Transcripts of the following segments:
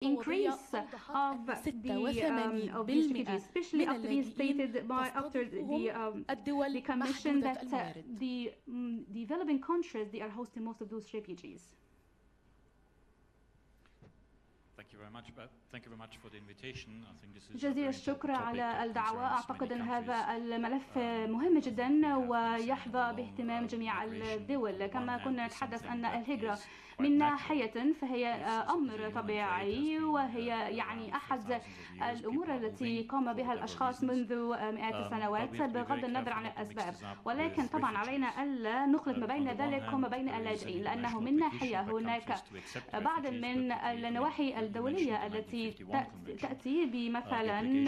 increase of these refugees, especially after being stated by after the commission that the developing countries they are hosting most of those refugees. Thank you very much for the invitation. I think this is جزيل الشكر على الدعوة. أعتقد أن هذا الملف مهم جدا ويحظى باهتمام جميع الدول. كما كنا نتحدث أن الهجرة من ناحية فهي أمر طبيعي، وهي يعني أحد الأمور التي قام بها الأشخاص منذ مئات السنوات بغض النظر عن الأسباب، ولكن طبعا علينا ألا نخلط ما بين ذلك وما بين اللاجئين، لأنه من ناحية هناك بعض من النواحي الدولية التي تأتي بمثلا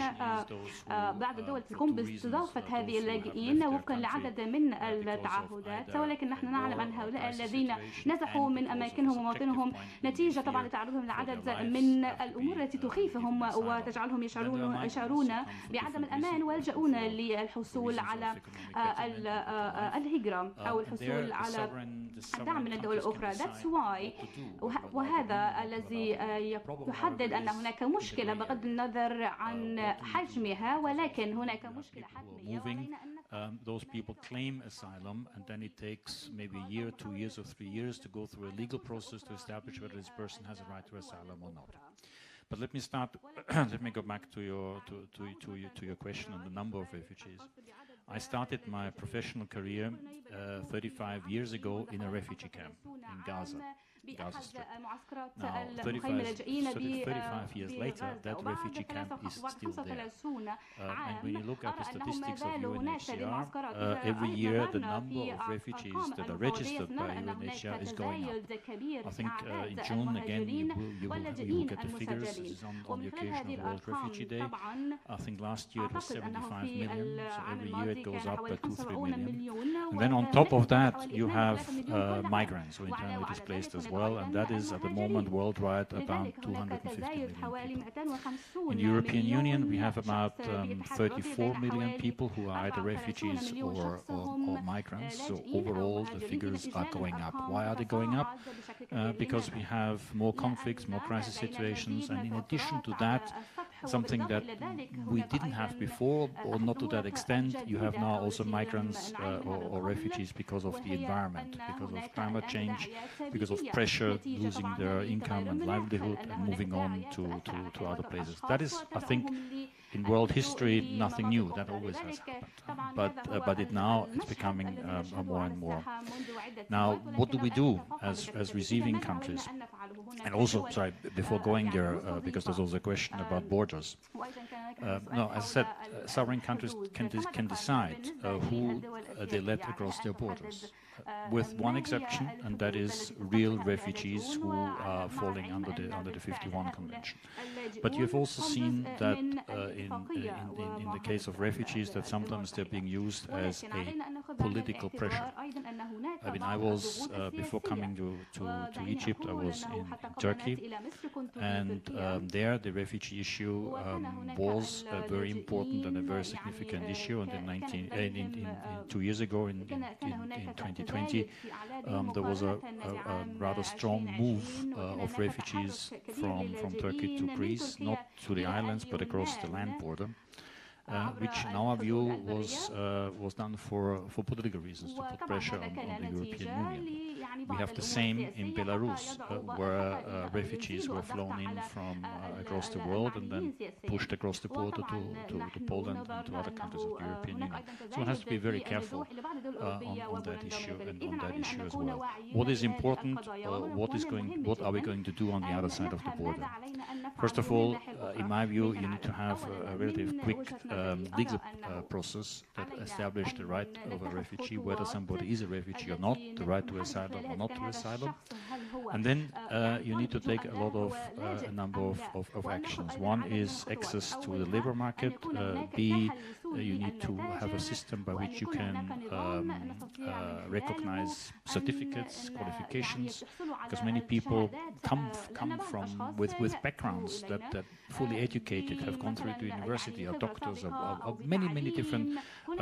بعض الدول تقوم باستضافة هذه اللاجئين وفقا لعدد من التعهدات، ولكن نحن نعلم أن هؤلاء الذين نزحوا من أماكنهم ومواطنهم نتيجة طبعا لتعرضهم لعدد من الأمور التي تخيفهم وتجعلهم يشعرون بعدم الأمان ويلجؤون للحصول على الهجرة أو الحصول على الدعم من الدول الأخرى. That's why وهذا الذي يحدد أن هناك مشكلة بغض النظر عن حجمها، ولكن هناك مشكلة حتمية. Those people claim asylum, and then it takes maybe a year, 2 years, or 3 years to go through a legal process to establish whether this person has a right to asylum or not. But let me start. Let me go back to your question on the number of refugees. I started my professional career 35 years ago in a refugee camp in Gaza. Now, 35 years later, that refugee camp is still there. And when you look at the statistics of UNHCR, every year the number of refugees that are registered by UNHCR is going up. I think in June, again, you will get the figures. This is on the occasion of World Refugee Day. I think last year it was 75 million, so every year it goes up by 2-3 million. And then on top of that, you have migrants or internally displaced as well, and that is at the moment worldwide about 250 million people. In the European Union, we have about 34 million people who are either refugees or migrants. So overall, the figures are going up. Why are they going up? Because we have more conflicts, more crisis situations, and in addition to that, something that we didn't have before, or not to that extent, you have now also migrants or refugees because of the environment, because of climate change, because of pressure, losing their income and livelihood and moving on to other places. That is, I think, in world history, nothing new. That always has happened. But it's becoming more and more. Now, what do we do as receiving countries? And also, sorry, before going there, because there's also a question about borders. No, as I said, sovereign countries can decide who they let across their borders, with one exception, and that is real refugees who are falling under the 51 Convention. But you've also seen that in the case of refugees, that sometimes they're being used as a political pressure. I mean, I was before coming to Egypt, I was in Turkey, and there the refugee issue was a very important and a very significant issue. And in 2 years ago, in 2020, there was a rather strong move of refugees from Turkey to Greece, not to the islands, but across the land border. Which in our view was done for political reasons, to put pressure on the European Union. We have the same in Belarus, where refugees were flown in from across the world and then pushed across the border to Poland and to other countries of the European Union. So one has to be very careful on that issue and on that issue as well. What is important? What are we going to do on the other side of the border? First of all, in my view, you need to have a relatively quick legal process that establishes the right of a refugee, whether somebody is a refugee or not, the right to asylum or not to asylum. And then you need to take a number of actions. One is access to the labor market. B, you need to have a system by which you can recognize certificates, qualifications, because many people come from with backgrounds that fully educated, have gone through the university, are doctors, are many different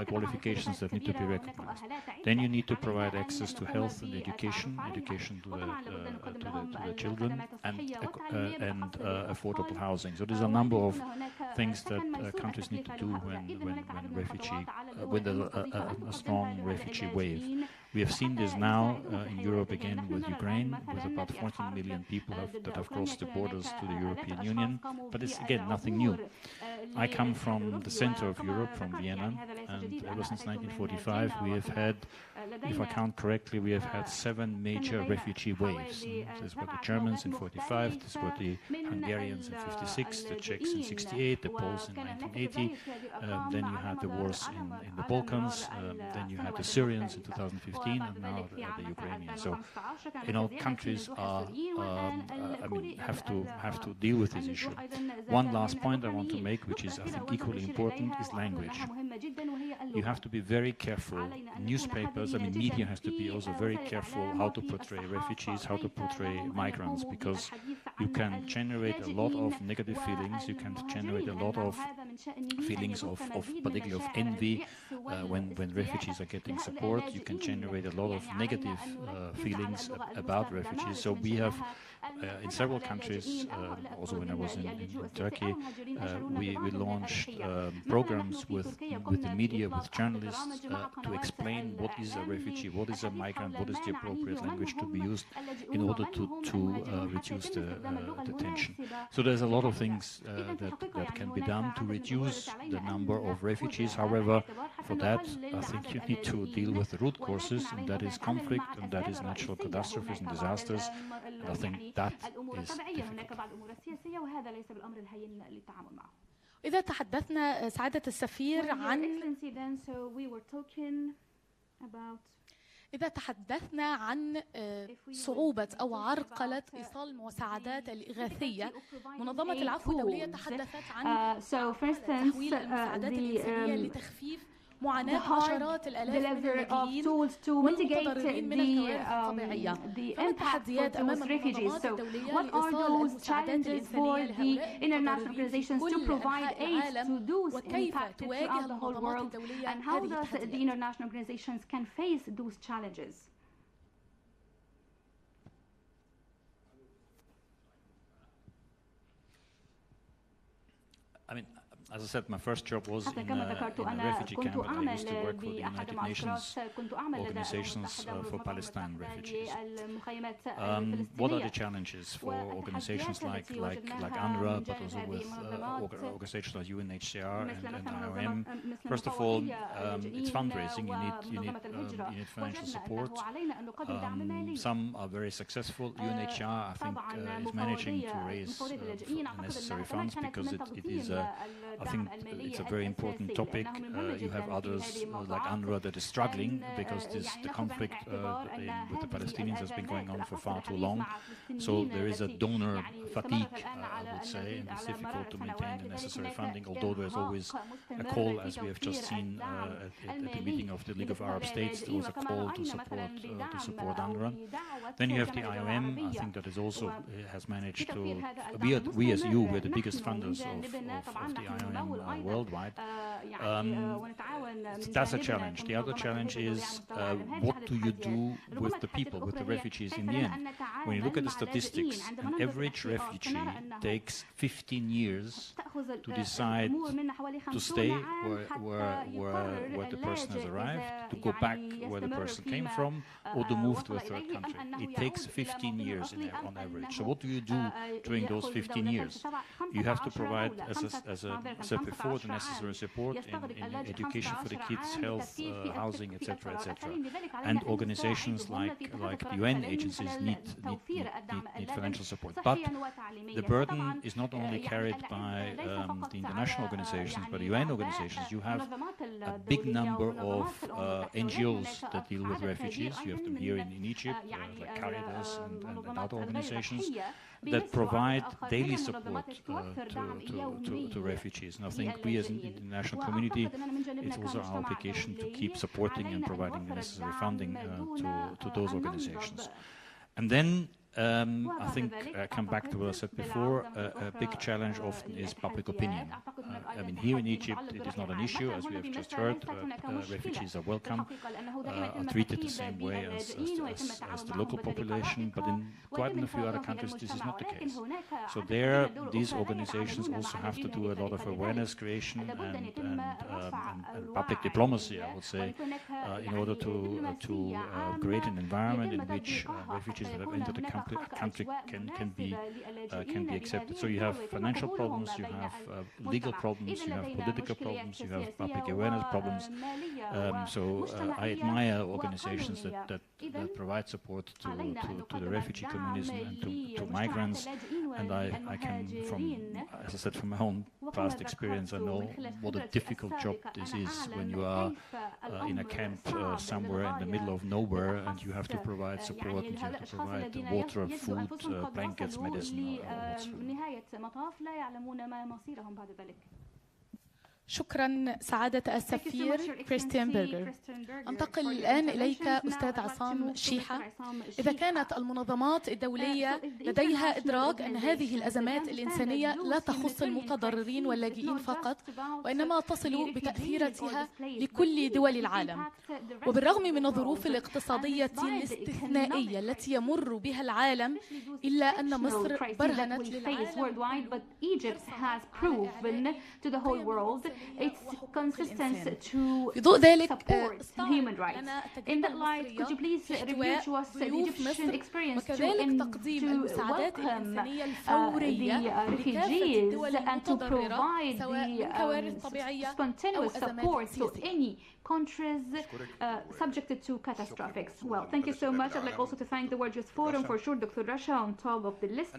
qualifications that need to be recognized. Then you need to provide access to health and education to the children, and affordable housing. So there's a number of things that countries need to do when there's a strong refugee wave. We have seen this now in Europe again with Ukraine, with about 14 million people that have crossed the borders to the European Union. But it's, again, nothing new. I come from the center of Europe, from Vienna, and ever since 1945 we have had, if I count correctly, we have had 7 major refugee waves. These were the Germans in 45, these were the Hungarians in 56, the Czechs in 68, the Poles in 1980, then you had the wars in the Balkans, then you had the Syrians in 2015, and now the Ukrainians. So, countries are, have to deal with this issue. One last point I want to make, which is I think equally important, is language. You have to be very careful. Newspapers, media has to be also very careful how to portray refugees, how to portray migrants, because you can generate a lot of negative feelings. You can generate a lot of feelings of particularly of envy when refugees are getting support. You can generate a lot of negative feelings about refugees. So we have in several countries, also when I was in Turkey, we launched programs with the media, with journalists, to explain what is a refugee, what is a migrant, what is the appropriate language to be used in order to reduce the tension. So there's a lot of things that can be done to reduce the number of refugees. However, for that, I think you need to deal with the root causes, and that is conflict, and that is natural catastrophes and disasters. And I think that is difficult. إذا تحدثنا سعادة السفير عن صعوبة أو عرقلة إيصال المساعدات الإغاثية، منظمة العفو الدولية تحدثت عن تحويل المساعدات الإنسانية لتخفيف معاناة عشرات الآلاف من اللاجئين والمتضررين من الكوارث الطبيعية. فما التحديات أمام المنظمات الدولية لإيصال المساعدات الإنسانية لهؤلاء المتضررين في كل أنحاء العالم، وكيف تواجه المنظمات الدولية هذه التحديات؟ As I said, my first job was in a refugee camp, and I used to work for the United Nations organizations for Palestine refugees. What are the challenges for organizations like UNRWA, but also with organizations like UNHCR and IOM? First of all, it's fundraising. You need financial support. Some are very successful. UNHCR, I think, is managing to raise the necessary funds, because it is I think it's a very important topic. You have others like UNRWA that is struggling because the conflict with the Palestinians has been going on for far too long. So there is a donor fatigue, I would say, and it's difficult to maintain the necessary funding, although there's always a call, as we have just seen at the meeting of the League of Arab States. There was a call to support UNRWA. Then you have the IOM. I think that is also has managed to. We as EU, we're the biggest funders of the IOM worldwide. That's a challenge. The other challenge is what do you do with the people, with the refugees in the end? When you look at the statistics, an average refugee takes 15 years to decide to stay where the person has arrived, to go back where the person came from, or to move to a third country. It takes 15 years on average. So what do you do during those 15 years? You have to provide, as I said before, the necessary support in education for the kids, health, housing, etc., etc. And organizations like the UN agencies need financial support. But the burden is not only carried by the international organizations, but the UN organizations. You have a big number of NGOs that deal with refugees. You have them here in Egypt, like Caritas and other organizations that provide daily support to refugees. And I think we as an international community, it's also our obligation to keep supporting and providing the necessary funding to those organizations. And then I think I come back to what I said before. A big challenge often is public opinion. I mean, here in Egypt, it is not an issue, as we have just heard. Refugees are welcome, are treated the same way as the local population, but in quite a few other countries, this is not the case. So there, these organizations also have to do a lot of awareness creation and public diplomacy, I would say, in order to create an environment in which refugees that have entered the country can be accepted. So you have financial problems, you have legal problems, you have political problems, you have public awareness problems. So I admire organizations that provide support to the refugee communities and to migrants. And I can, as I said, from my own past experience, I know what a difficult job this is when you are in a camp somewhere in the middle of nowhere and you have to provide support and you have to provide water, food, blankets, medicine, شكرا سعادة السفير كريستيان بيرجر. أنتقل الآن إليك أستاذ عصام شيحة. إذا كانت المنظمات الدولية لديها إدراك أن هذه الأزمات الإنسانية لا تخص المتضررين واللاجئين فقط وإنما تصل بتأثيراتها لكل دول العالم، وبالرغم من الظروف الاقتصادية الاستثنائية التي يمر بها العالم إلا أن مصر برهنت للعالم its consistence to support human rights. In that light, could you please review to us the Egyptian experience to welcome the refugees and to provide the spontaneous support to any countries subjected to catastrophics? Well, thank you so much. I'd like also to thank the World Youth Forum for sure, Dr. Rasha on top of the list.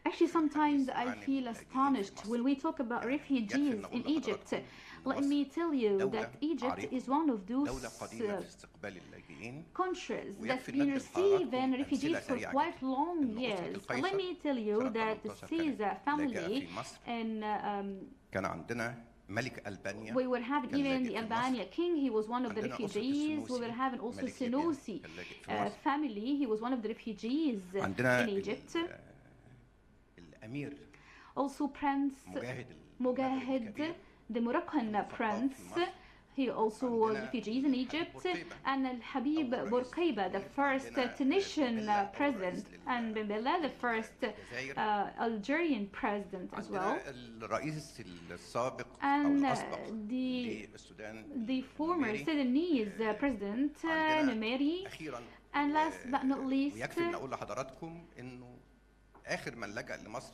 Actually, sometimes I feel astonished when we talk about refugees in Egypt. Let me tell you that Egypt is one of those countries that's been receiving refugees for quite long years. Let me tell you that the Caesar family in we were having even the Albania king, he was one of the refugees. We were having also Senussi family, he was one of the refugees in Egypt. Also Prince Mujahid, the Moroccan prince, he also was refugees in Egypt, and Al-Habib Bourguiba, the first Tunisian president, and Ben Bella, the first Algerian president as well, and the former Sudanese president Numeri, and last but not least,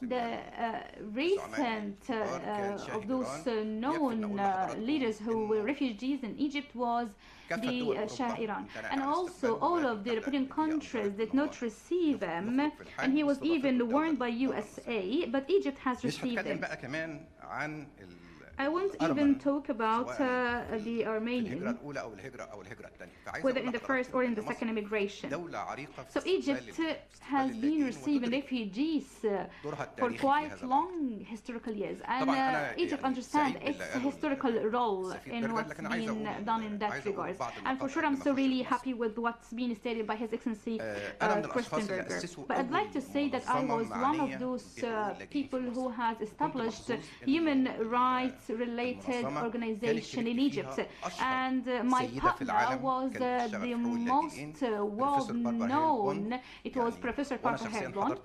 the recent of those known leaders who were refugees in Egypt was the Shah Iran. And also all of the European countries did not receive him, and he was even warned by USA, but Egypt has received him. I won't even talk about the Armenian, whether in the first or in the second immigration. So Egypt has been receiving refugees for quite long historical years, and Egypt understands its historical role in what's been done in that regard. And for sure, I'm so really happy with what's been stated by His Excellency Christian Berger. But I'd like to say that I was one of those people who has established human rights related organization in Egypt, and my partner was the most well-known. It was Professor Parker Hebron,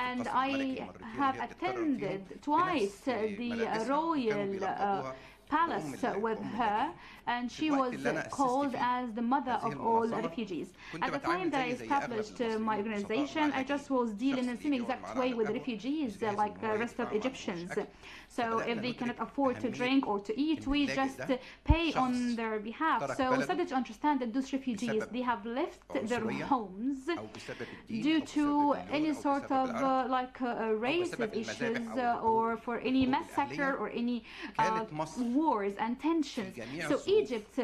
and I have attended twice the royal palace with her, and she was called as the mother of all refugees. At the time that I established my organization, I just was dealing in the same exact way with refugees like the rest of Egyptians. So if they cannot afford to drink or to eat, we just pay on their behalf. So we started to understand that those refugees, they have left their homes due to any sort of racist issues or for any massacre or any wars and tensions. So Egypt,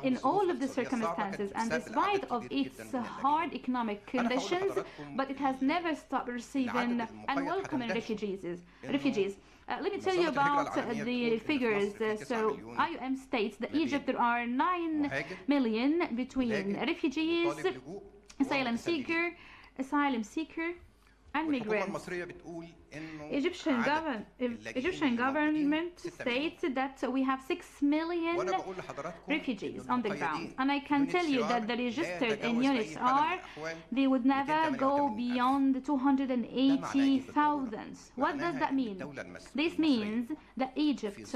in all of the circumstances and despite of its hard economic conditions, but it has never stopped receiving and welcoming refugees. Let me tell you about the figures. So IOM states that Egypt there are 9 million between refugees asylum seeker and migrants. Egyptian government states that we have 6 million refugees on the ground, and I can tell you that the registered in UNHCR, they would never go beyond 280,000. What does that mean? This means that Egypt,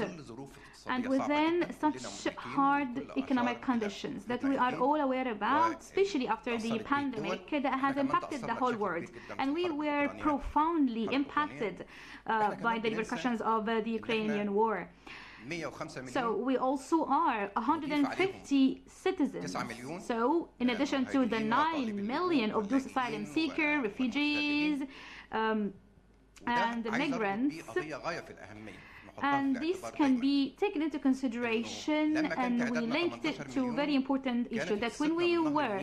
and within such hard economic conditions that we are all aware about, especially after the pandemic that has impacted the whole world, and we were profoundly impacted by the repercussions of the Ukrainian war. So we also are 150 citizens. So in addition to the 9 million of those asylum seekers, refugees, and migrants, and this can be taken into consideration, and we linked it to a very important issue that when we were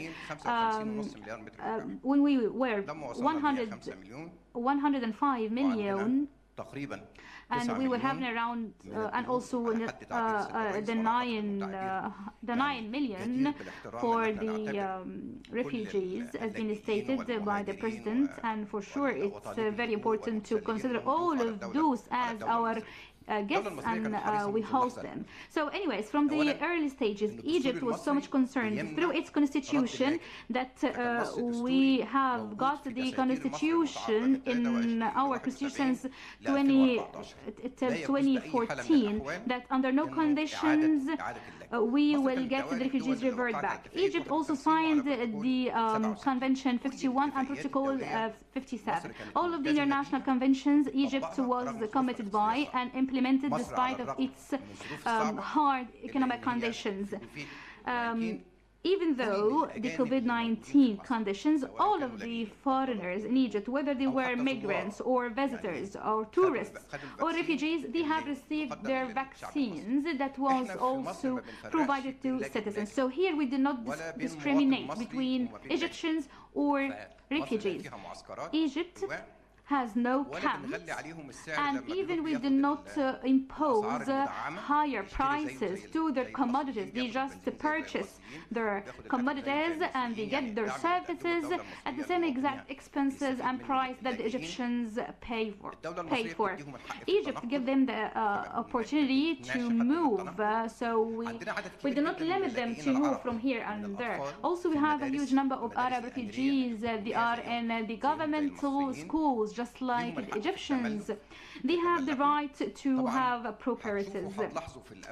105 million, and we were having around and also the 9 million for the refugees, as been stated by the president, and for sure it's very important to consider all of those as our guests, and we host them. So anyways, from the early stages, Egypt was so much concerned through its constitution that we have got the constitution in our constitutions 2014 that under no conditions we will get the refugees revert back. Egypt also signed the Convention 51 and Protocol 57. All of the international conventions Egypt was committed by and implemented despite of its hard economic conditions. Even though the COVID-19 conditions, all of the foreigners in Egypt, whether they were migrants or visitors or tourists or refugees, they have received their vaccines that was also provided to citizens. So here we did not discriminate between Egyptians or refugees. Egypt has no camps, and even we did not impose higher prices to their commodities. They just purchase their commodities and they get their services at the same exact expenses and price that the Egyptians paid for. Egypt gave them the opportunity to move, so we do not limit them to move from here and there. Also, we have a huge number of Arab refugees. They are in the governmental schools, just like the Egyptians. They have the right to have properties.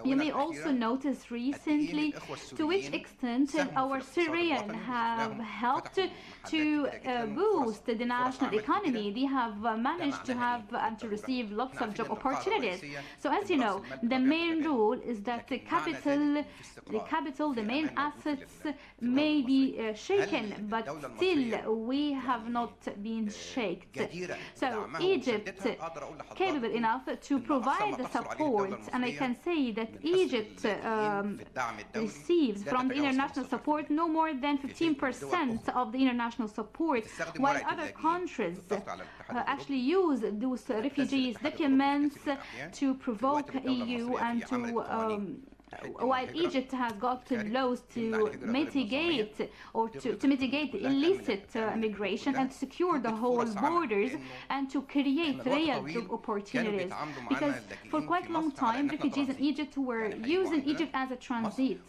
You may also notice recently to which extent our Syrians have helped to boost the national economy. They have managed to have and to receive lots of job opportunities. So as you know, the main rule is that the capital, the main assets may be shaken, but still we have not been shaken. So Egypt capable enough to provide the support, and I can say that Egypt receives from the international support no more than 15% of the international support, while other countries actually use those refugees documents to provoke EU and to while Egypt has got laws to mitigate or to mitigate the illicit migration and to secure the whole borders and to create real job opportunities. Because for quite a long time, refugees in Egypt were using Egypt as a transit.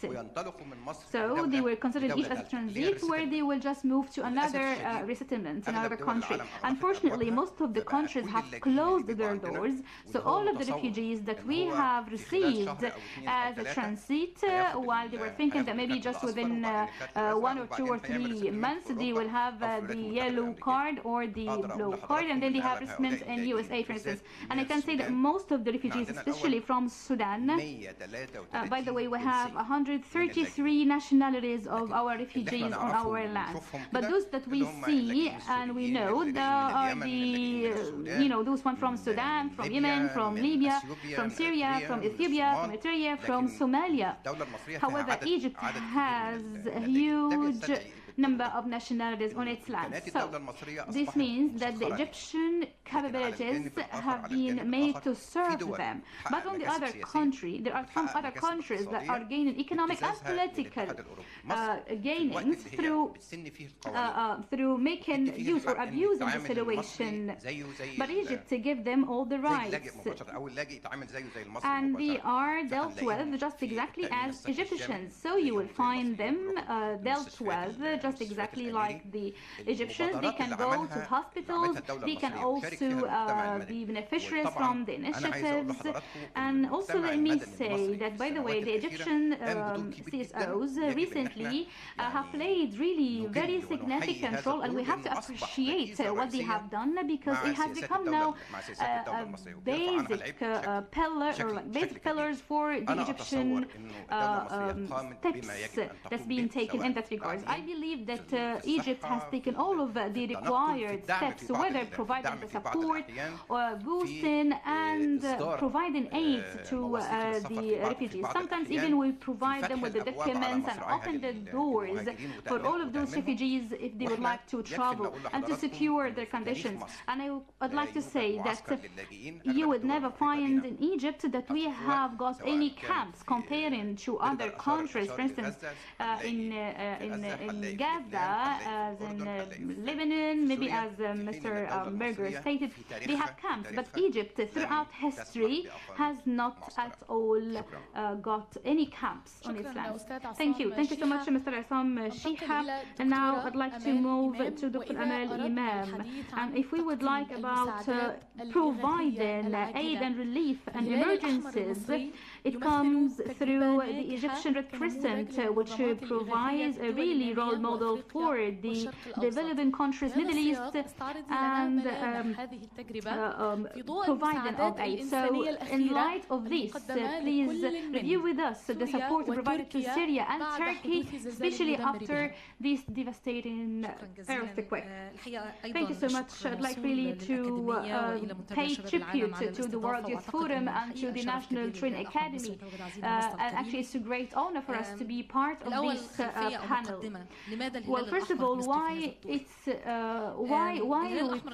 So they were considered Egypt as a transit where they will just move to another resettlement in another country. Unfortunately, most of the countries have closed their doors. So all of the refugees that we have received as a transit, while they were thinking that maybe just within 1 or 2 or 3 months they will have the yellow card or the blue card, and then they have resettlement in USA, for instance. And I can say that most of the refugees, especially from Sudan, by the way, we have 133 nationalities of our refugees on our land. But those that we see and we know, there are the, those one from Sudan, from Yemen, from Libya, from Syria, from Ethiopia, from Eritrea, from Somalia. However, Egypt has a huge number of nationalities on its land. So this means that the Egyptian capabilities have been made to serve them. But on the other contrary, there are some other countries that are gaining economic and political gainings through making use or abusing the situation. But Egypt gave them all the rights. And they are dealt with just exactly as Egyptians. So you will find them dealt with just exactly like the Egyptians. They can go to hospitals. They can also be beneficiaries from the initiatives. And also let me say that, by the way, the Egyptian CSOs recently have played really very significant role, and we have to appreciate what they have done, because it has become now a basic pillar, or like basic pillars for the Egyptian steps that's being taken in that regard. I believe that Egypt has taken all of the required steps, whether providing the support or boosting and providing aid to the refugees. Sometimes even we provide them with the documents and open the doors for all of those refugees if they would like to travel and to secure their conditions. And I would like to say that you would never find in Egypt that we have got any camps comparing to other countries. For instance, in Gaza, as in Lebanon, maybe as Mr. Berger stated, they have camps. But Egypt, throughout history, has not at all got any camps on its land. Thank you. Thank you so much, Mr. Assam Shiha. And now I'd like to move to Dr. Amal Imam. And if we would like about providing aid and relief and emergencies, it comes through the Egyptian Red Crescent, which provides a really role model for the developing countries, Middle East, and providing of aid. So in light of this, please review with us the support provided to Syria and Turkey, especially after this devastating earthquake. Thank you so much. I'd like really to pay tribute to the World Youth Forum and to the National Training Academy. And actually, it's a great honor for us to be part of this panel. Well, first of all, why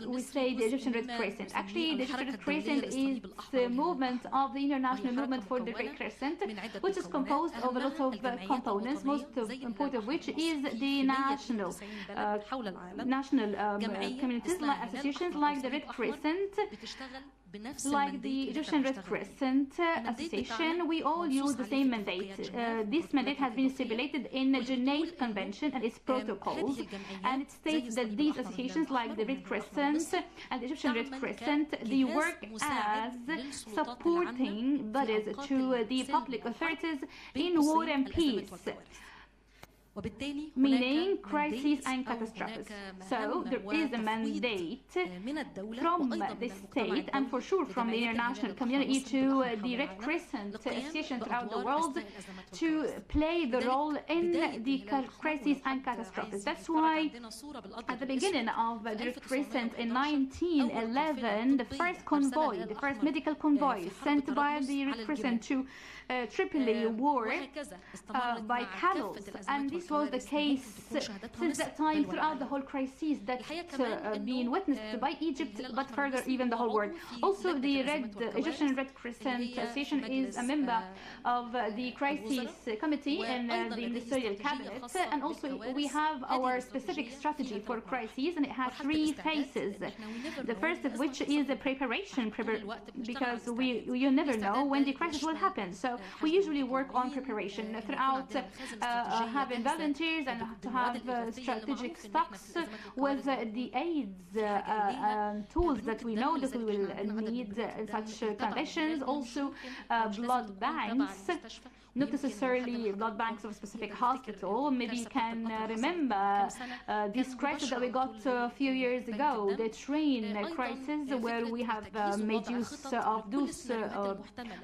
we say the Egyptian Red Crescent? Actually, the Egyptian Red Crescent is the movement of the international movement for the Red Crescent, which is composed of a lot of components, most important of which is the national communities, like associations like the Red Crescent, like the Egyptian Red Crescent Association. We all use the same mandate. This mandate has been stipulated in the Geneva Convention and its protocols, and it states that these associations, like the Red Crescent and the Egyptian Red Crescent, they work as supporting bodies to the public authorities in war and peace, meaning crises and catastrophes. So there is a mandate from the state and for sure from the international community to the Red Crescent Association throughout the world to play the role in the crises and catastrophes. That's why at the beginning of the Red Crescent in 1911, the first convoy, the first medical convoy sent by the Red Crescent to Tripoli war by camels, and this was the case since that time throughout the whole crisis that's being witnessed by Egypt, but further even the whole world. Also, the Egyptian Red Crescent Association is a member of the Crisis Committee in the Ministerial Cabinet, and also we have our specific strategy for crises, and it has 3 phases. The first of which is the preparation, because you never know when the crisis will happen. So we usually work on preparation throughout having volunteers and to have strategic stocks with the aids tools that we know that we will need in such conditions. Also blood banks, not necessarily blood banks of a specific hospital. Maybe you can remember this crisis that we got a few years ago, the train crisis, where we have made use of those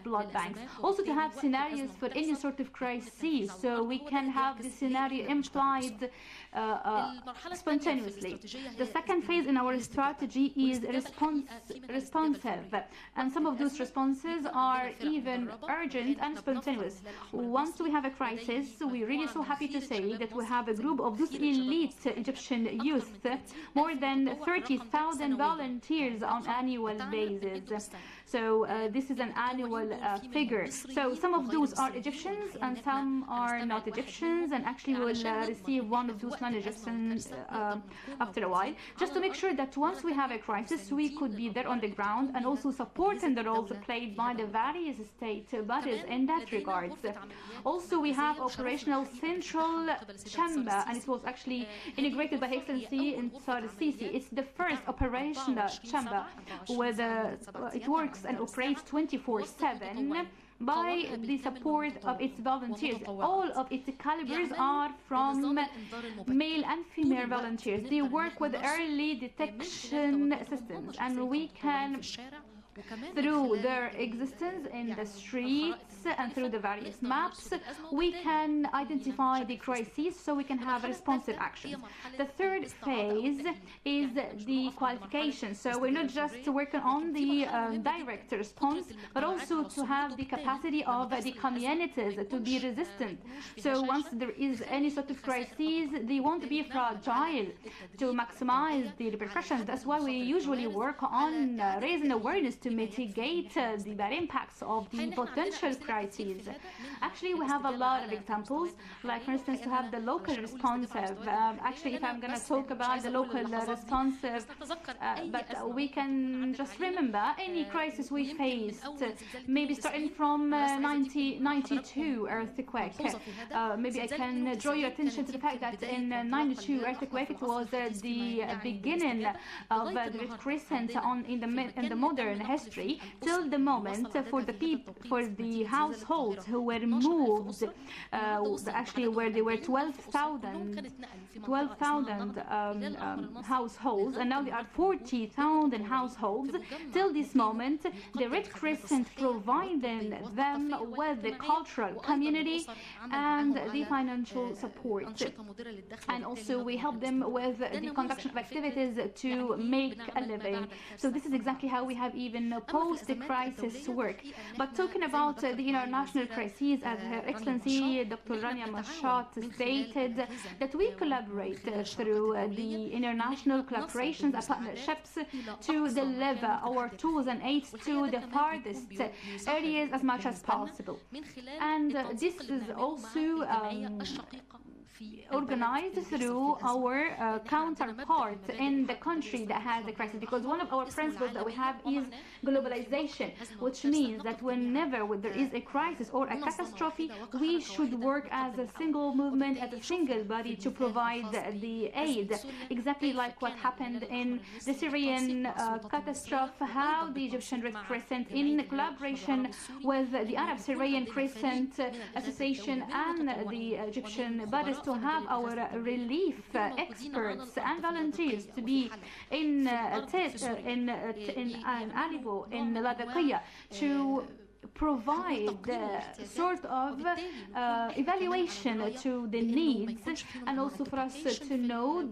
blood banks. Also to have scenarios for any sort of crisis, so we can have the scenario scenario implied spontaneously. The second phase in our strategy is responsive, and some of those responses are even urgent and spontaneous. Once we have a crisis, we're really so happy to say that we have a group of those elite Egyptian youth, more than 30,000 volunteers on annual basis. So this is an annual figure. So some of those are Egyptians and some are not Egyptians, and actually will receive one of those non-Egyptians after a while, just to make sure that once we have a crisis, we could be there on the ground and also supporting the roles played by the various state bodies in that regard. Also, we have operational central chamber, and it was actually integrated by His Excellency in Sisi. It's the first operational chamber where it works and operates 24/7 by the support of its volunteers. All of its calibers are from male and female volunteers. They work with early detection systems, and we can, through their existence in the streets and through the various maps, we can identify the crises so we can have responsive actions. The third phase is the qualification. So we're not just working on the direct response, but also to have the capacity of the communities to be resistant. So once there is any sort of crisis, they won't be fragile to maximize the repercussions. That's why we usually work on raising awareness to mitigate the bad impacts of the potential crises. Actually, we have a lot of examples, like for instance, to have the local responsive. Actually, if I'm going to talk about the local responsive, but we can just remember any crisis we faced, maybe starting from 1992 earthquake. Maybe I can draw your attention to the fact that in 92 earthquake, it was the beginning of the Red Crescent in the modern history, till the moment for the households who were moved, actually where there were 12,000 households, and now there are 40,000 households. Till this moment, the Red Crescent provided them with the cultural community and the financial support, and also we help them with the conduction of activities to make a living. So this is exactly how we have even post-crisis work. But talking about the international crises, as Her Excellency Dr. Rania Mashat stated, that we collaborate through the international collaborations and partnerships to deliver our tools and aids to the farthest areas as much as possible. And this is also organized through our counterpart in the country that has the crisis, because one of our principles that we have is globalization, which means that whenever there is a crisis or a catastrophe, we should work as a single movement, as a single body to provide the aid, exactly like what happened in the Syrian catastrophe, how the Egyptian Red Crescent, in collaboration with the Arab Syrian Crescent Association and the Egyptian bodies, to have our relief experts and volunteers to be in Alibo, in Latakia, to provide sort of evaluation to the needs, and also for us to know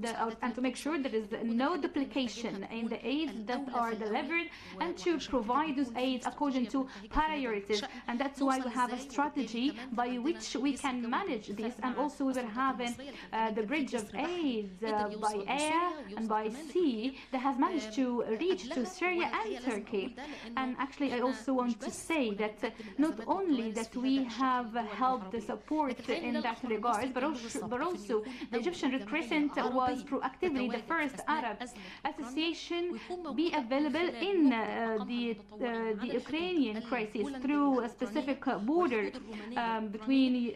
and to make sure there is no duplication in the aids that are delivered, and to provide those aids according to priorities. And that's why we have a strategy by which we can manage this, and also we will have the bridge of aids by air and by sea that has managed to reach to Syria and Turkey. And actually I also want to say that not only that we have helped the support in that regard, but also the Egyptian Red Crescent was proactively the first Arab association be available in the Ukrainian crisis through a specific border between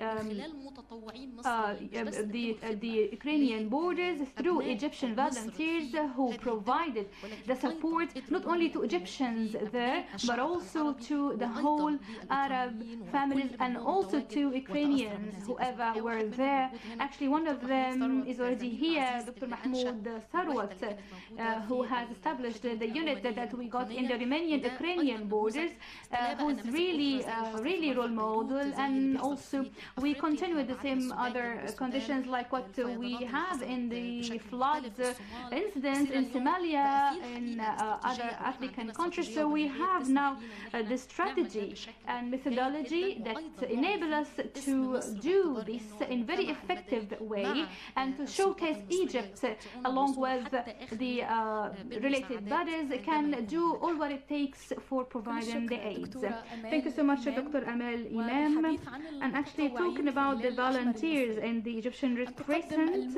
the Ukrainian borders, through Egyptian volunteers who provided the support not only to Egyptians there, but also to the whole Arab families, and also to Ukrainians, whoever were there. Actually, one of them is already here, Dr. Mahmoud Sarwat, who has established the unit that we got in the Romanian Ukrainian borders, who's really role model, and also we continue with the same other conditions like what we have in the flood incidents in Somalia, in other African countries. So we have now the strategy and methodology that enable us to do this in very effective way and to showcase Egypt along with the related bodies can do all what it takes for providing the aid. Thank you so much, Dr. Amal Imam. And actually talking about the volunteers in the Egyptian Red Crescent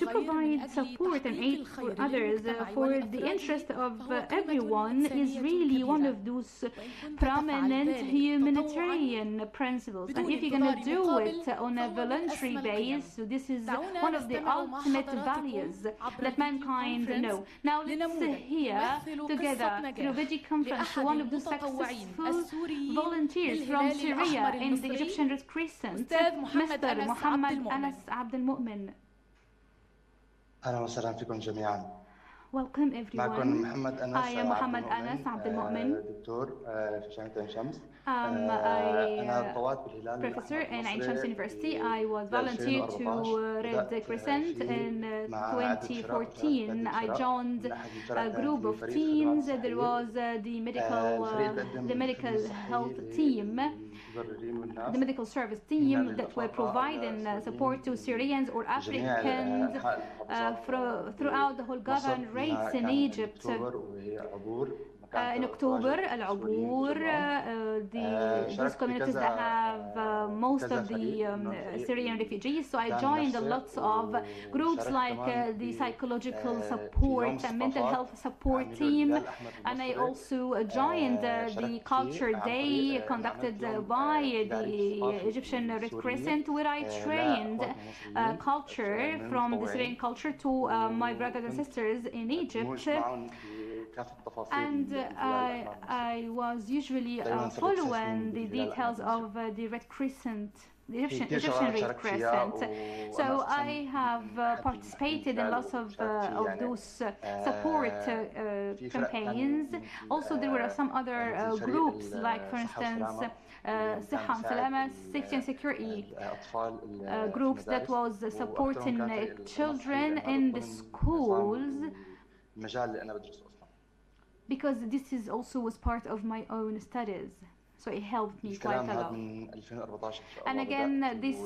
to provide support and aid for others for the interest of everyone is really one of those prominent humanitarian principles. And if you're going to do it on a voluntary basis, so this is one of the ultimate values that mankind know. Now let's hear together through video conference one of the successful volunteers from Syria in the Egyptian Red Crescent, Mr. Muhammad Anas Abd al-Mu'min. أهلا وسهلا فيكم جميعا. Welcome everyone. I am Muhammad Anas Abd al-Mu'min. دكتور في جامعة عين شمس. I'm a professor in Ain Shams University. I was volunteered to Red Crescent in 2014. I joined a group of teams. There was the medical health team, the medical service team that were providing support to Syrians or Africans throughout the whole government rates in Egypt. In October, Al-Abur, those communities that have most of the Syrian refugees. So I joined lots of groups like the psychological support and mental health support team. And I also joined the Culture Day conducted by the Egyptian Red Crescent, where I trained culture from the Syrian culture to my brothers and sisters in Egypt. And I was usually following the details of the Red Crescent, the Egyptian Red Crescent. So I have participated in lots of those support campaigns. Also, there were some other groups, like for instance, Siha and Salama, Safety and Security groups that was supporting children in the schools. Because this is also was part of my own studies, so it helped me quite a lot. And again, this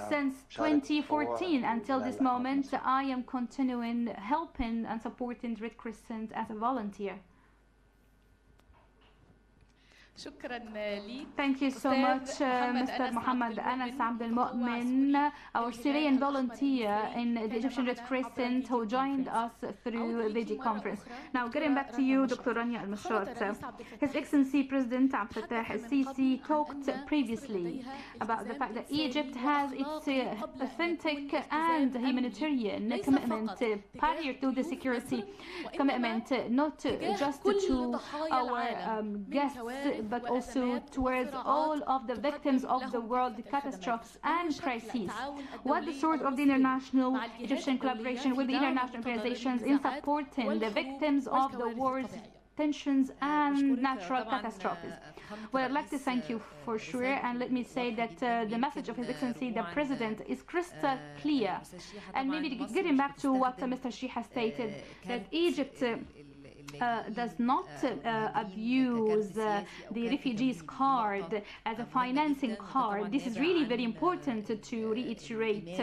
since 2014 until this moment, I am continuing helping and supporting Red Crescent as a volunteer. Thank you so much, Mr. Muhammad Anas Abd al-Mu'min, our Syrian volunteer in the Egyptian Red Crescent who joined us through video conference. Now, getting back to you, Dr. Rania Al-Mashrat. His Excellency President Abdel Fattah al-Sisi talked previously about the fact that Egypt has its authentic and humanitarian commitment prior to the security commitment, not just to our guests, but also towards all of the victims of the world catastrophes and crises. What the sort of the international Egyptian collaboration with the international organizations in supporting the victims of the wars, tensions and natural catastrophes? Well, I'd like to thank you for sure, and let me say that the message of His Excellency the President is crystal clear. And maybe getting back to what Mr. Sheikh has stated, that Egypt does not abuse the refugees card as a financing card. This is really very important to reiterate,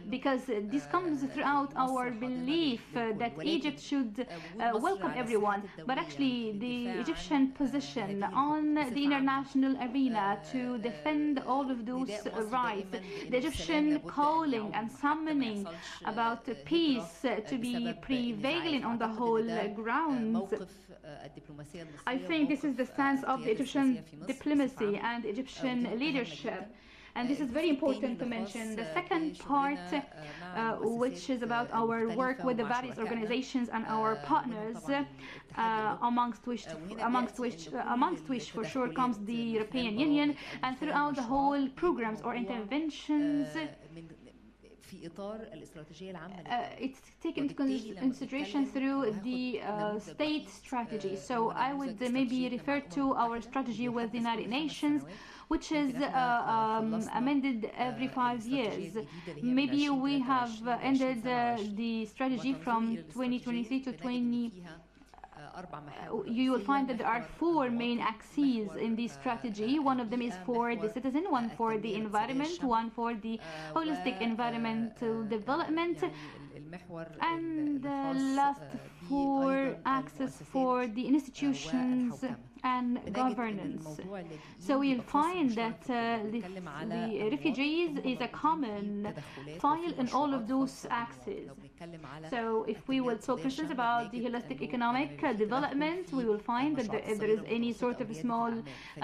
because this comes throughout our belief that Egypt should welcome everyone. But actually the Egyptian position on the international arena to defend all of those rights, the Egyptian calling and summoning about peace to be prevailing on the whole ground, I think this is the stance of the Egyptian diplomacy and Egyptian leadership. And this is very important to mention. The second part, which is about our work with the various organizations and our partners, amongst which for sure comes the European Union, and throughout the whole programs or interventions it's taken into consideration through the state strategy. So I would maybe refer to our strategy with the United Nations, which is amended every 5 years. Maybe we have ended the strategy from 2023 to 20. You will find that there are 4 main axes in this strategy. One of them is for the citizen, one for the environment, one for the holistic environmental development, and the last 4 axes for the institutions and governance. So we'll find that the refugees is a common file in all of those axes. So if we will talk, for instance, about the holistic economic development, we will find that if there is any sort of small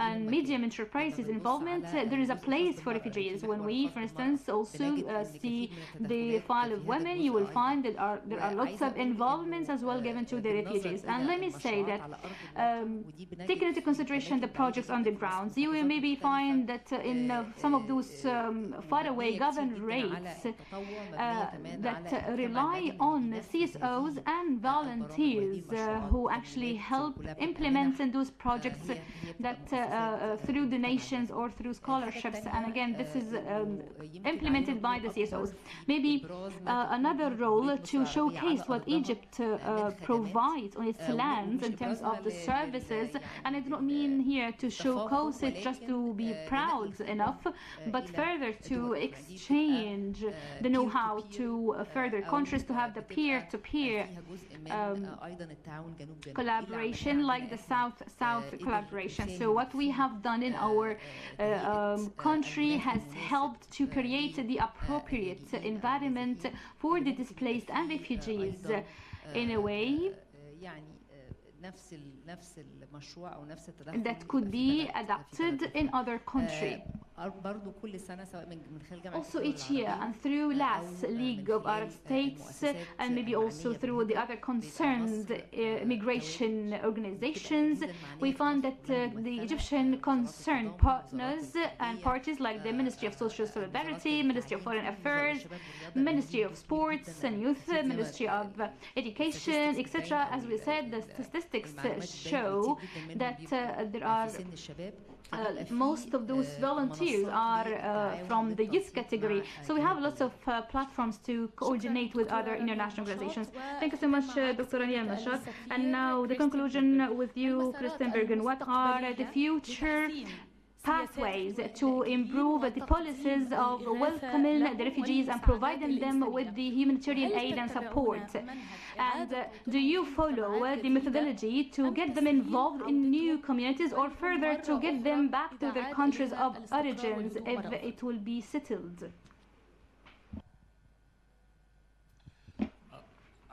and medium enterprises involvement, there is a place for refugees. When we, for instance, also see the file of women, you will find that there are lots of involvements as well given to the refugees. And let me say that taking into consideration the projects on the ground, you will maybe find that in some of those faraway governorates that rely on CSOs and volunteers who actually help implementing those projects that through donations or through scholarships. And again, this is implemented by the CSOs. Maybe another role to showcase what Egypt provides on its lands in terms of the services, and I don't mean here to showcase it just to be proud enough, but further to exchange the know-how, to further countries to have the peer-to-peer collaboration, like the South-South collaboration. So what we have done in our country has helped to create the appropriate environment for the displaced and refugees in a way that could be adapted in other countries. Also each year, and through LAS, League of Arab States, and maybe also through the other concerned migration organizations, we found that the Egyptian concerned partners and parties like the Ministry of Social Solidarity, Ministry of Foreign Affairs, Ministry of Sports and Youth, Ministry of Education, etc. As we said, the statistics show that there are most of those volunteers are from the youth category. So we have lots of platforms to coordinate with other international organizations. Thank you so much, Dr. Ania Mashar. And now the conclusion with you, Kristen Bergen. What are the future pathways to improve the policies of welcoming the refugees and providing them with the humanitarian aid and support? And do you follow the methodology to get them involved in new communities, or further to get them back to their countries of origins if it will be settled?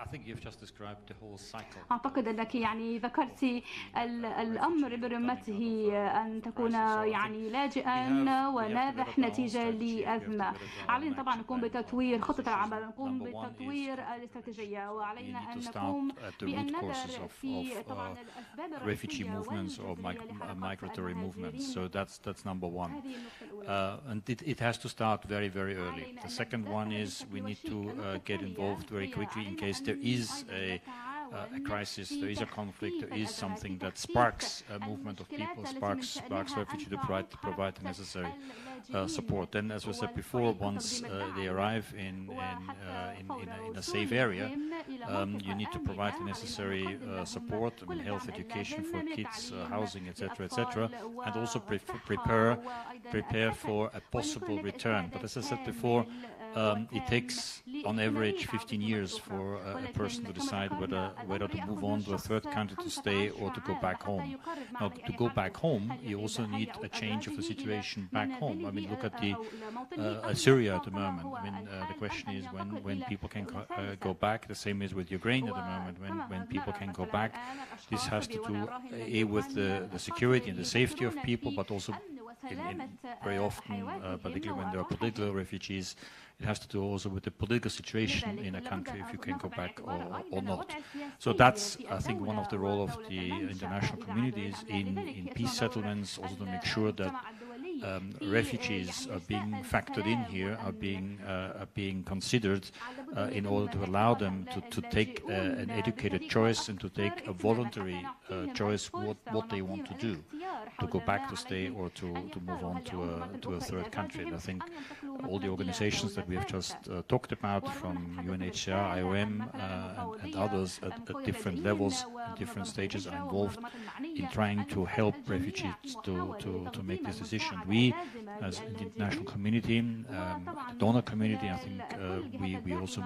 I think you've just described the whole cycle. أعتقد أنك يعني ذكرتي الأمر برمته أن تكون يعني لاجئا ونازح نتيجة لأزمة. علينا طبعا نقوم بتطوير خطة العمل، نقوم بتطوير الاستراتيجية، وعلينا أن نقوم بأن نظر في طبعا الأسباب refugee movements or migratory movements. So that's number one. And it has to start very, very early. The second one is we need to get involved very quickly in case there is a crisis, there is a conflict, there is something that sparks a movement of people, sparks refugees to provide the necessary support. Then, as we said before, once they arrive in a safe area, you need to provide the necessary support, I mean, health, education for kids, housing, etc., and also prepare for a possible return. But as I said before, it takes on average 15 years for a person to decide whether to move on to a third country to stay or to go back home. Now, to go back home, you also need a change of the situation back home. I mean, look at Syria at the moment. I mean, the question is when people can go back. The same is with Ukraine at the moment. When people can go back, this has to do with the security and the safety of people, but also very often, particularly when there are political refugees, it has to do also with the political situation in a country, if you can go back or not. So that's, I think, one of the role of the international communities in peace settlements, also to make sure that refugees are being factored in here, are being considered in order to allow them to take an educated choice and to take a voluntary choice what they want to do, to go back to stay or to move on to a third country. And I think all the organizations that we have just talked about, from UNHCR, IOM, and others at different levels and different stages, are involved in trying to help refugees to make this decision. We, as the international community, the donor community, I think we also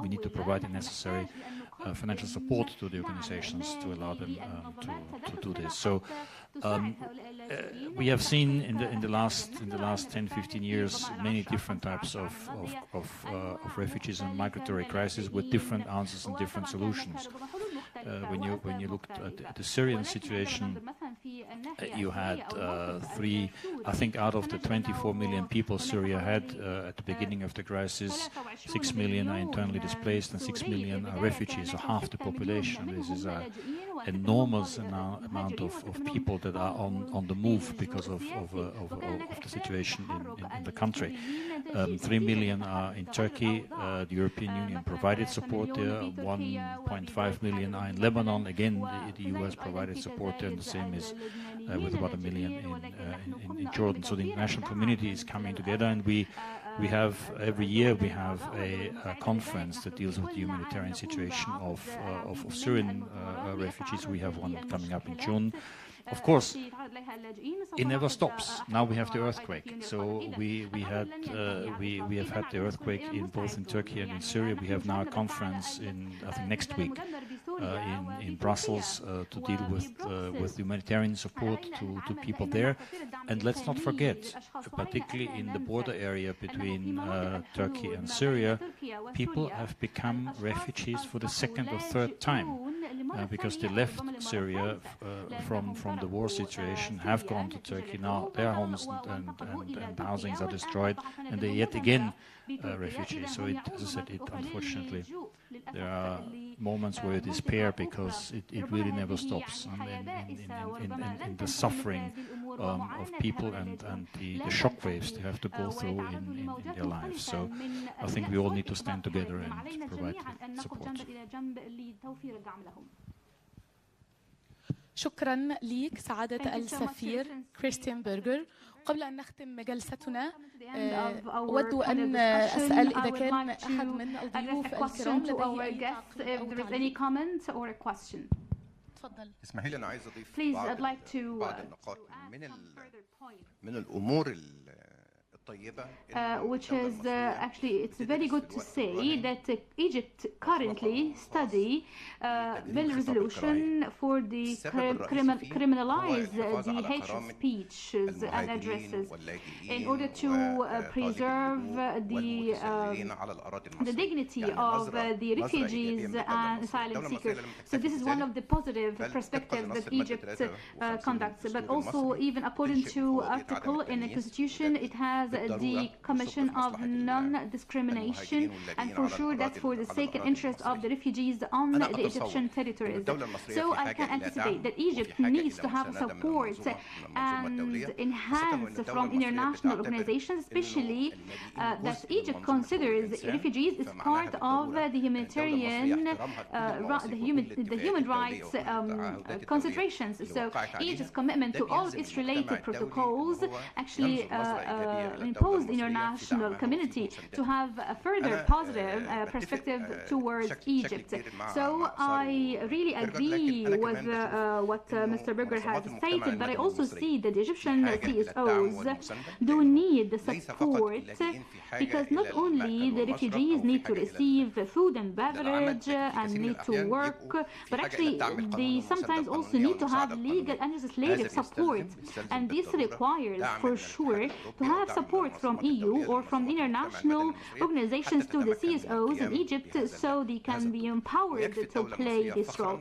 we need to provide the necessary financial support to the organizations to allow them to do this. So we have seen in the last 10-15 years many different types of refugees and migratory crises with different answers and different solutions. When you looked at the Syrian situation, you had I think out of the 24 million people Syria had at the beginning of the crisis, 6 million are internally displaced and 6 million are refugees, so half the population. This is an enormous amount of people that are on the move because of the situation in the country. 3 million are in Turkey. The European Union provided support there. 1.5 million are in Lebanon. Again, the US provided support there, and the same is with about 1 million in Jordan. So the international community is coming together, and we have every year we have a conference that deals with the humanitarian situation of Syrian refugees. We have one coming up in June. Of course, it never stops. Now we have the earthquake. So we have had the earthquake both in Turkey and in Syria. We have now a conference I think next week in Brussels to deal with humanitarian support to people there. And let's not forget, particularly in the border area between Turkey and Syria, people have become refugees for the second or third time. Because they left Syria from the war situation, have gone to Turkey. Now their homes and housings are destroyed, and they yet again refugees. So as I said, unfortunately, there are moments where you despair because it really never stops. In the suffering of people and the shockwaves they have to go through in their lives. So I think we all need to stand together and provide support. شكرا ليك سعادة السفير كريستيان برجر. قبل أن نختم جلستنا أود أن أسأل إذا كان أحد من الضيوف الكرام لديه أي comment or a question. تفضل. اسمحي لي أنا عايز أضيف بعض النقاط من الأمور which is actually, it's very good to say that Egypt currently study bill resolution for the criminalize the hateful speeches and addresses in order to preserve the dignity of the refugees and asylum seekers. So this is one of the positive perspectives that Egypt conducts. But also, even according to article in the constitution, it has the Commission of Non-Discrimination, and for sure that's for the sake and interest of the refugees on the Egyptian territories. So I can anticipate that Egypt needs to have support and enhance from international organizations, especially that Egypt considers refugees as part of the humanitarian, the human rights considerations. So Egypt's commitment to all of its related protocols actually imposed international community to have a further positive perspective towards Egypt. So I really agree with what Mr. Berger has stated, but I also see that the Egyptian CSOs do need the support, because not only the refugees need to receive food and beverage and need to work, but actually they sometimes also need to have legal and legislative support. And this requires for sure to have support support from EU or from international organizations to the CSOs in Egypt so they can be empowered to play this role.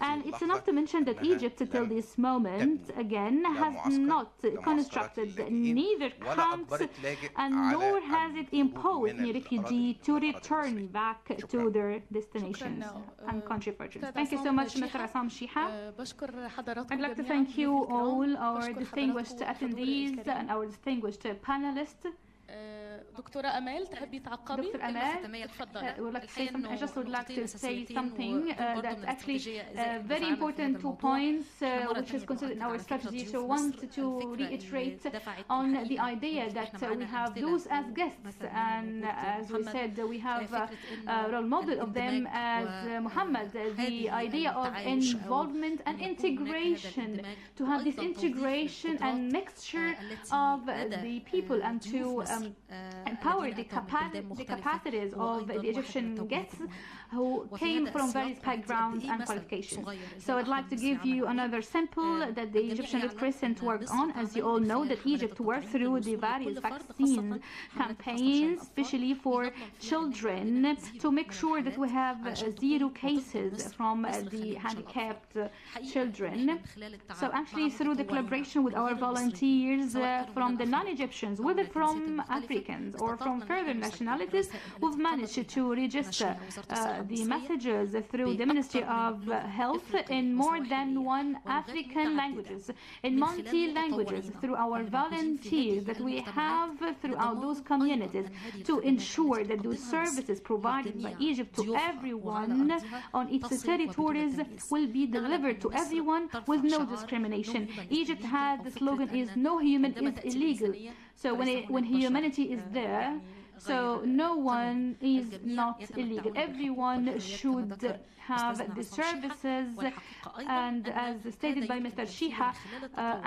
And it's enough to mention that Egypt, till this moment, again, has not constructed neither camps and nor has it imposed any refugee to return back to their destinations and country of origin. Thank you so much, Mr. Assam Shiha. I'd like to thank you all, our distinguished attendees and our distinguished panelists. دكتورة أمال تحبي تعقبي؟ دكتور أمال, would like to say something. I just would like to say something that's actually very important 2 points which is considered in our strategy. So I want to reiterate on the idea that we have those as guests, and as we said, we have a role model of them as Muhammad, the idea of involvement and integration, to have this integration and mixture of the people and to empower the capacities of the Egyptian guests who came from various backgrounds and qualifications. So I'd like to give you another sample that the Egyptian Red Crescent worked on. As you all know, that Egypt worked through the various vaccine campaigns, especially for children, to make sure that we have 0 cases from the handicapped children. So actually, through the collaboration with our volunteers from the non-Egyptians, whether from Africans or from further nationalities, we've managed to register the messages through the Ministry of Health in more than 1 African languages, in multi-languages, through our volunteers that we have throughout those communities, to ensure that those services provided by Egypt to everyone on its territories will be delivered to everyone with no discrimination. Egypt had the slogan is "No human is illegal." So when humanity is there, so no one is not illegal. Everyone should have the services, and as stated by Mr. Shiha,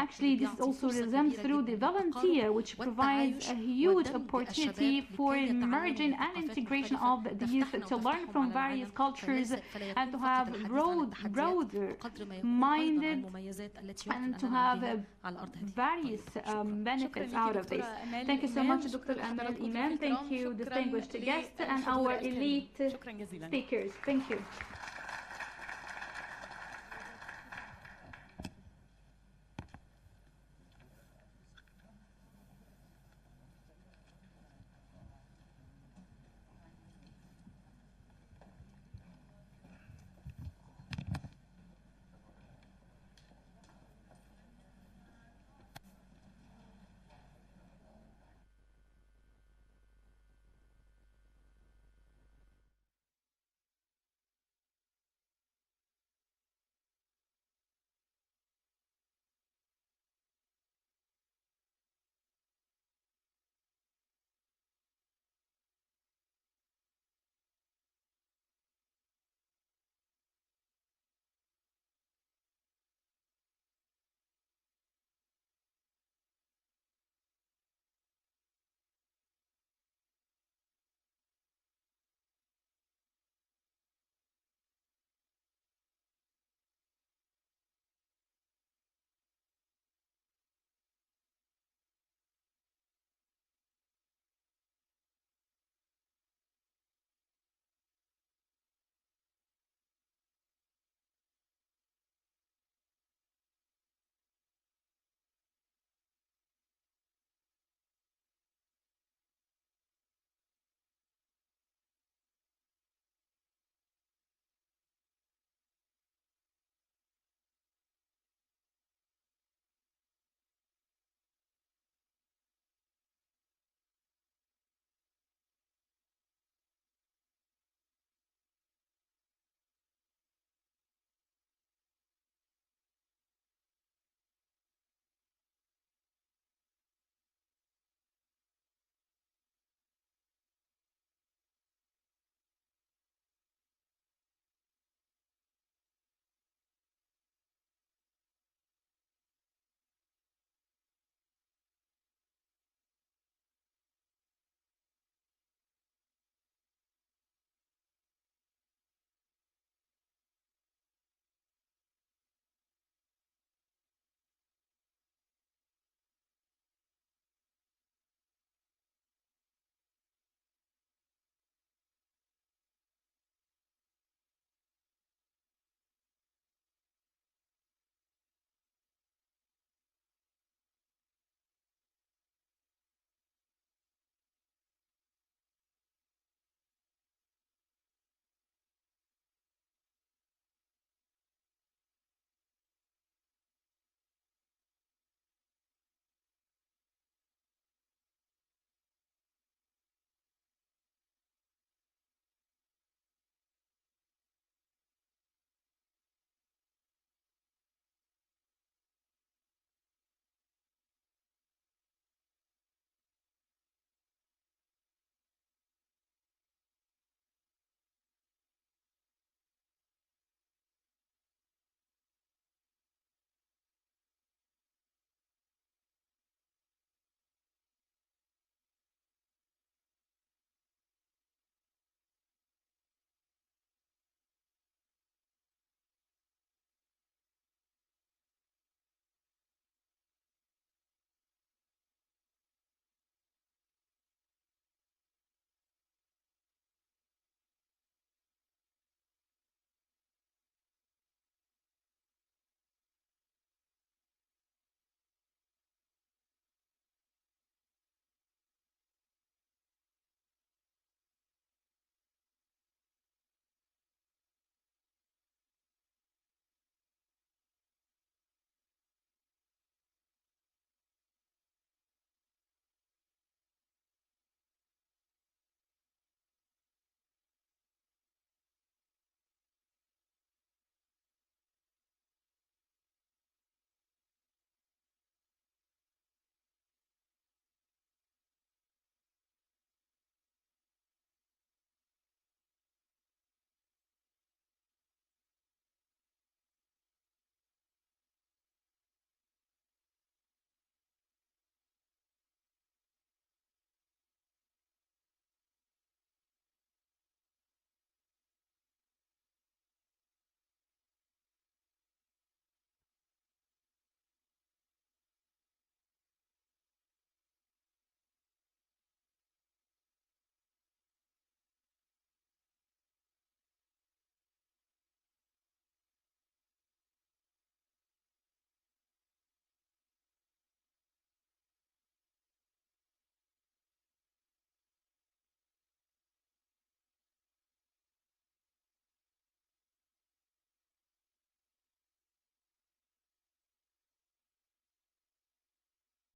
actually this also resumes through the volunteer, which provides a huge opportunity for merging and integration of the youth to learn from various cultures and to have broader minded and to have various benefits out of this. Thank you so much, Dr. Amal Iman. Thank you, distinguished guests and our elite speakers. Thank you.